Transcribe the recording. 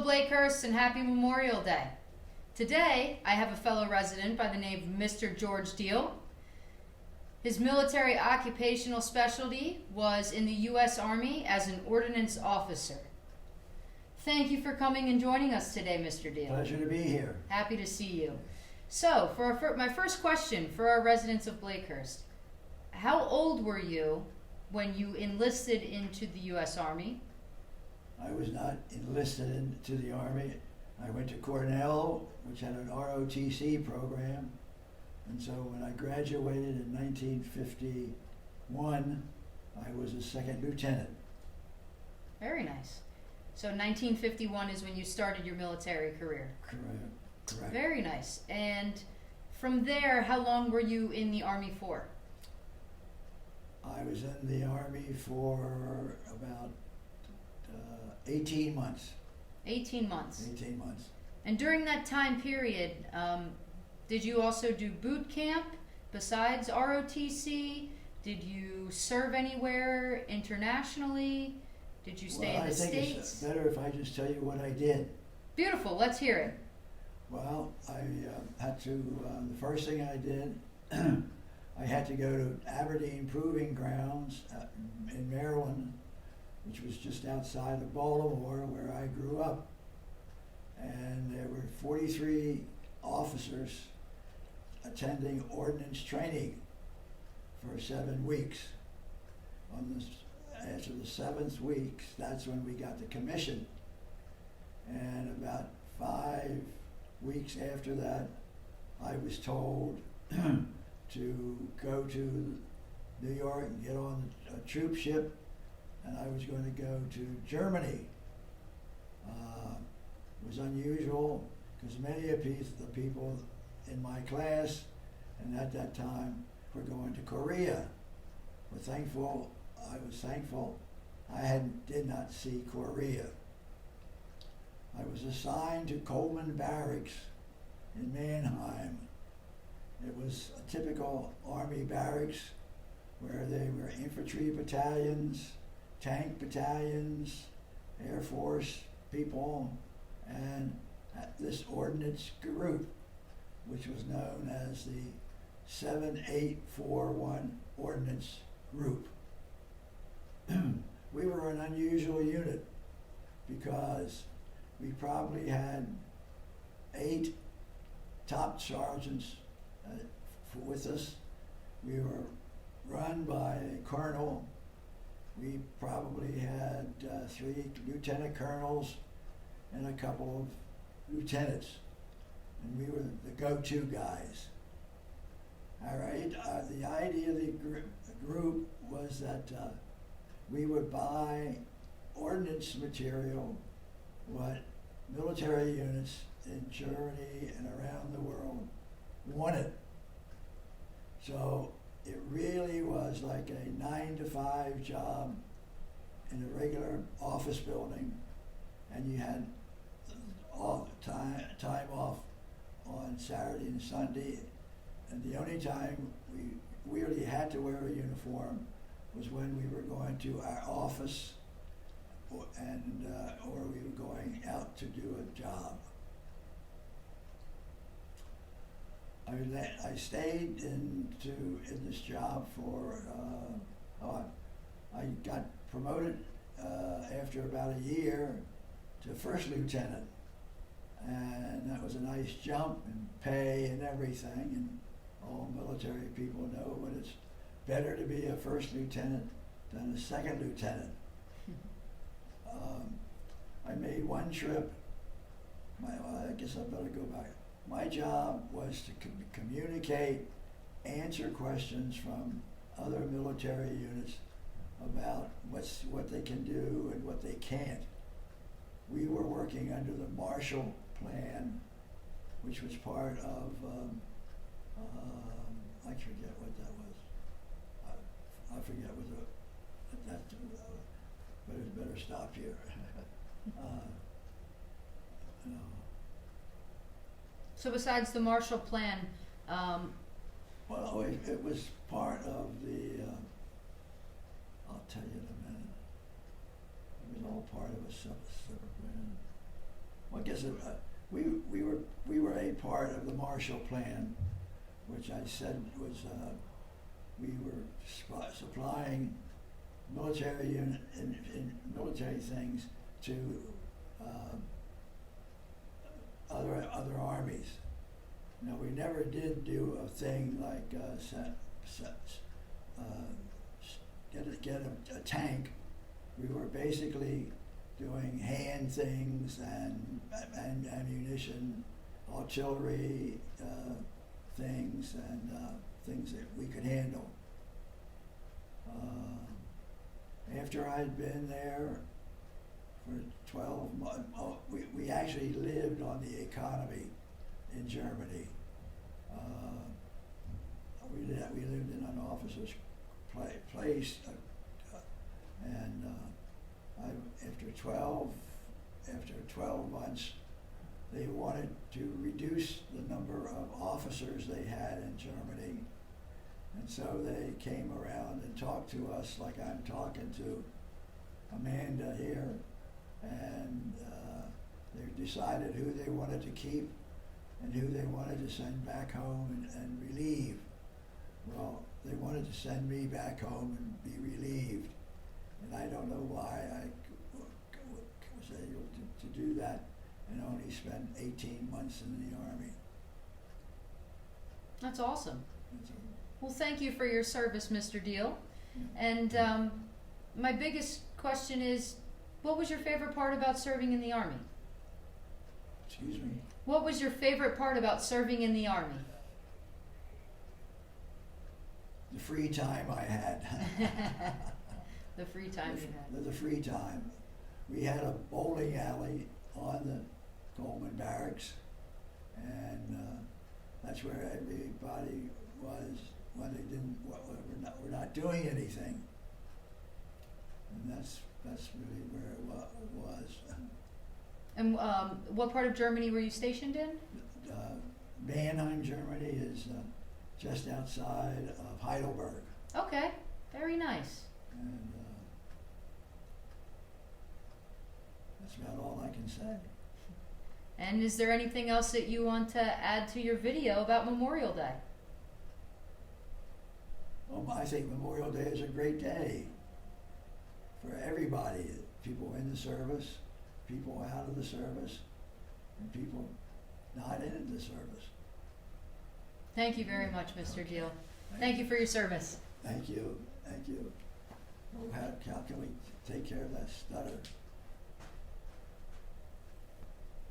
Hello, Blakehurst, and happy Memorial Day. Today, I have a fellow resident by the name of Mr. George Diehl. His military occupational specialty was in the U.S. Army as an ordnance officer. Thank you for coming and joining us today, Mr. Diehl. Pleasure to be here. Happy to see you. So, for my first question for our residents of Blakehurst, how old were you when you enlisted into the U.S. Army? I was not enlisted into the Army. I went to Cornell, which had an ROTC program. And so when I graduated in 1951, I was a second lieutenant. Very nice. So 1951 is when you started your military career. Correct. Very nice. And from there, how long were you in the Army for? I was in the Army for about 18 months. 18 months. 18 months. And during that time period, did you also do boot camp besides ROTC? Did you serve anywhere internationally? Did you stay in the States? I think it's better if I just tell you what I did. Beautiful. Let's hear it. Well, I had to, the first thing I did, I had to go to Aberdeen Proving Grounds in Maryland, which was just outside of Baltimore, where I grew up. And there were 43 officers attending ordnance training for 7 weeks. After the 7th week, that's when we got the commission. And about 5 weeks after that, I was told to go to New York and get on a troop ship, and I was going to go to Germany. It was unusual because many of the people in my class and at that time were going to Korea. I was thankful I did not see Korea. I was assigned to Coleman Barracks in Mannheim. It was a typical Army barracks where there were infantry battalions, tank battalions, Air Force people, and this ordnance group, which was known as the 7841 Ordnance Group. We were an unusual unit because we probably had 8 top sergeants with us. We were run by a colonel. We probably had 3 lieutenant colonels and a couple of lieutenants, and we were the go-to guys. All right, the idea of the group was that we would buy ordnance material, what military units in Germany and around the world wanted. So it really was like a 9-to-5 job in a regular office building, and you had all the time off on Saturday and Sunday, and the only time we really had to wear a uniform was when we were going to our office or we were going out to do a job. I stayed in this job for, I got promoted after about a year to first lieutenant, and that was a nice jump in pay and everything, and all military people know, but it's better to be a first lieutenant than a second lieutenant. I made one trip. I guess I better go back. My job was to communicate, answer questions from other military units about what they can do and what they can't. We were working under the Marshall Plan, which was part of, I forget what that was. I forget what that, but it's better stop here. So besides the Marshall Plan, well, it was part of the, I'll tell you in a minute. It was all part of a separate plan. Well, I guess we were a part of the Marshall Plan, which I said was we were supplying military unit in military things to other armies. Now, we never did do a thing like get a tank. We were basically doing hand things and ammunition, artillery things, and things that we could handle. After I'd been there for 12 months, we actually lived on the economy in Germany. We lived in an officer's place, and after 12 months, they wanted to reduce the number of officers they had in Germany, and so they came around and talked to us like I'm talking to Amanda here, and they decided who they wanted to keep and who they wanted to send back home and relieve. Well, they wanted to send me back home and be relieved, and I don't know why I was able to do that and only spent 18 months in the Army. That's awesome. Well, thank you for your service, Mr. Diehl. And my biggest question is, what was your favorite part about serving in the Army? Excuse me? What was your favorite part about serving in the Army? The free time I had. The free time you had. The free time. We had a bowling alley on the Coleman Barracks, and that's where everybody was when they didn't. We're not doing anything, and that's really where it was. And what part of Germany were you stationed in? Mannheim, Germany is just outside of Heidelberg. Okay, very nice. And that's about all I can say. And is there anything else that you want to add to your video about Memorial Day? Well, I think Memorial Day is a great day for everybody. People in the service, people out of the service, and people not in the service. Thank you very much, Mr. Diehl. Thank you for your service. Thank you. Thank you. Well, how can we take care of that stutter?